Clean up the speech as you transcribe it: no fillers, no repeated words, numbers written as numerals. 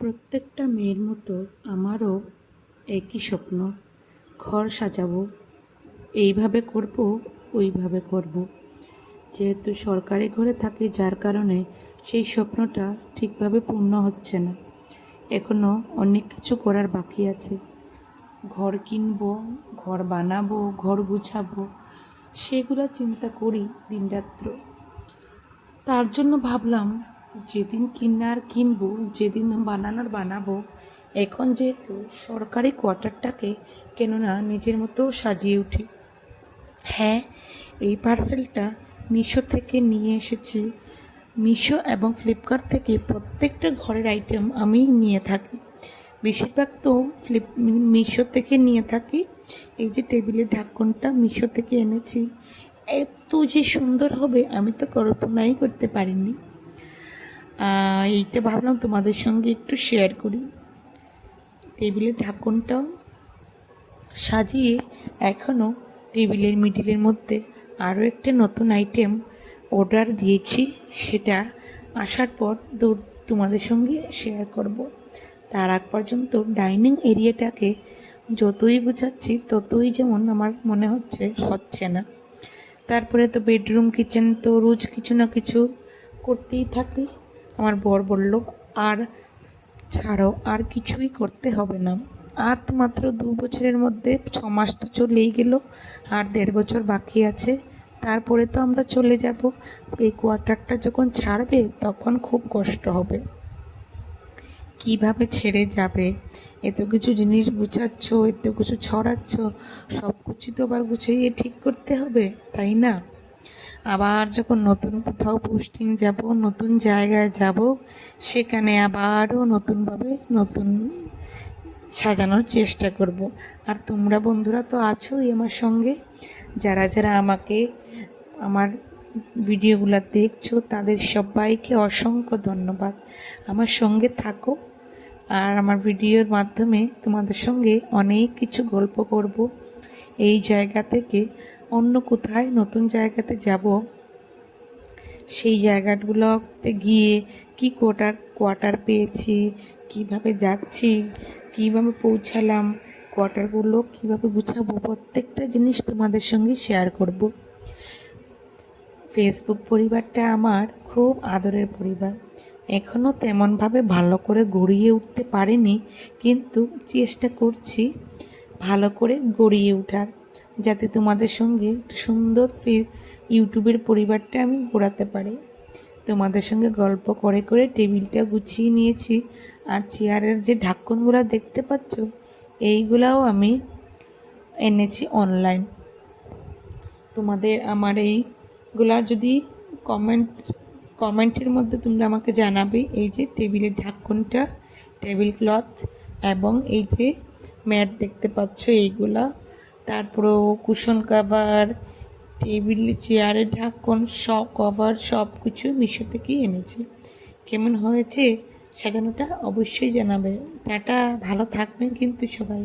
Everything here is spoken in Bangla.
প্রত্যেকটা মেয়ের মতো আমারও একই স্বপ্ন। ঘর সাজাবো, এইভাবে করব, ওইভাবে করব। যেহেতু সরকারি ঘরে থাকি, যার কারণে সেই স্বপ্নটা ঠিকভাবে পূর্ণ হচ্ছে না। এখনও অনেক কিছু করার বাকি আছে। ঘর কিনবো, ঘর বানাবো, ঘর গুছাবো, সেগুলো চিন্তা করি দিনরাত্র। তার জন্য ভাবলাম যেদিন কিনার কিনবো, যেদিন বানানোর বানাবো। এখন যেহেতু সরকারি কোয়ার্টারটাকে কেননা নিজের মতো সাজিয়ে উঠি। হ্যাঁ, এই পার্সেলটা মিশো থেকে নিয়ে এসেছি। মিশো এবং ফ্লিপকার্ট থেকে প্রত্যেকটা ঘরের আইটেম আমি নিয়ে থাকি। বেশিরভাগ তো মিশো থেকে নিয়ে থাকি। এই যে টেবিলের ঢাকনটা মিশো থেকে এনেছি। এত যে সুন্দর হবে আমি তো কল্পনাই করতে পারিনি। এইটা ভাবলাম তোমাদের সঙ্গে একটু শেয়ার করি। টেবিলের ঢাকনটা সাজিয়ে এখনও টেবিলের মিডিলের মধ্যে আরও একটা নতুন আইটেম অর্ডার দিয়েছি। সেটা আসার পর তোমাদের সঙ্গে শেয়ার করব। তার আগ পর্যন্ত ডাইনিং এরিয়াটাকে যতই গুছাচ্ছি ততই যেমন আমার মনে হচ্ছে না। তারপরে তো বেডরুম কিচেন তো রোজ কিছু না কিছু করতেই থাকি। আমার বর বলল, আর ছাড়ো, আর কিছুই করতে হবে না। আর তো মাত্র 2 বছরের মধ্যে 6 মাস তো চলেই গেল, আর 1.5 বছর বাকি আছে। তারপরে তো আমরা চলে যাব। এই কোয়ার্টারটা যখন ছাড়বে তখন খুব কষ্ট হবে। কিভাবে ছেড়ে যাবে? এত কিছু জিনিস গুছাচ্ছ, এত কিছু ছড়াচ্ছ, সব কিছু তো আবার গুছিয়ে ঠিক করতে হবে, তাই না? আবার যখন নতুন কোথাও পোস্টিং যাব, নতুন জায়গায় যাব, সেখানে আবারও নতুনভাবে নতুন সাজানোর চেষ্টা করব। আর তোমরা বন্ধুরা তো আছোই আমার সঙ্গে। যারা যারা আমাকে আমার ভিডিওগুলো দেখছো তাদের সবাইকে অসংখ্য ধন্যবাদ। আমার সঙ্গে থাকো, আর আমার ভিডিওর মাধ্যমে তোমাদের সঙ্গে অনেক কিছু গল্প করব। এই জায়গা থেকে অন্য কোথায় নতুন জায়গাতে যাব, সেই জায়গাগুলোতে গিয়ে কি কোয়ার্টার পেয়েছি, কিভাবে যাচ্ছি, কিভাবে পৌঁছালাম, কোয়ার্টারগুলো কিভাবে গুছাবো, প্রত্যেকটা জিনিস তোমাদের সঙ্গে শেয়ার করব। ফেসবুক পরিবারটা আমার খুব আদরের পরিবার। এখনও তেমনভাবে ভালো করে গড়িয়ে উঠতে পারিনি, কিন্তু চেষ্টা করছি ভালো করে গড়িয়ে ওঠার, যাতে তোমাদের সঙ্গে একটা সুন্দর ইউটিউবের পরিবারটা আমি গড়াতে পারি। তোমাদের সঙ্গে গল্প করে করে টেবিলটা গুছিয়ে নিয়েছি। আর চেয়ারের যে ঢাকনগুলো দেখতে পাচ্ছ, এইগুলাও আমি এনেছি অনলাইন। তোমাদের আমার এইগুলা যদি কমেন্টের মধ্যে তোমরা আমাকে জানাবে। এই যে টেবিলের ঢাকনটা, টেবিল ক্লথ এবং এই যে ম্যাট দেখতে পাচ্ছ এইগুলা, তারপরেও কুশন কাভার, টেবিল চেয়ারের ঢাকন, সব কভার, সব কিছু মিশো থেকেই এনেছি। কেমন হয়েছে সাজানোটা অবশ্যই জানাবে। টাটা, ভালো থাকবেন কিন্তু সবাই।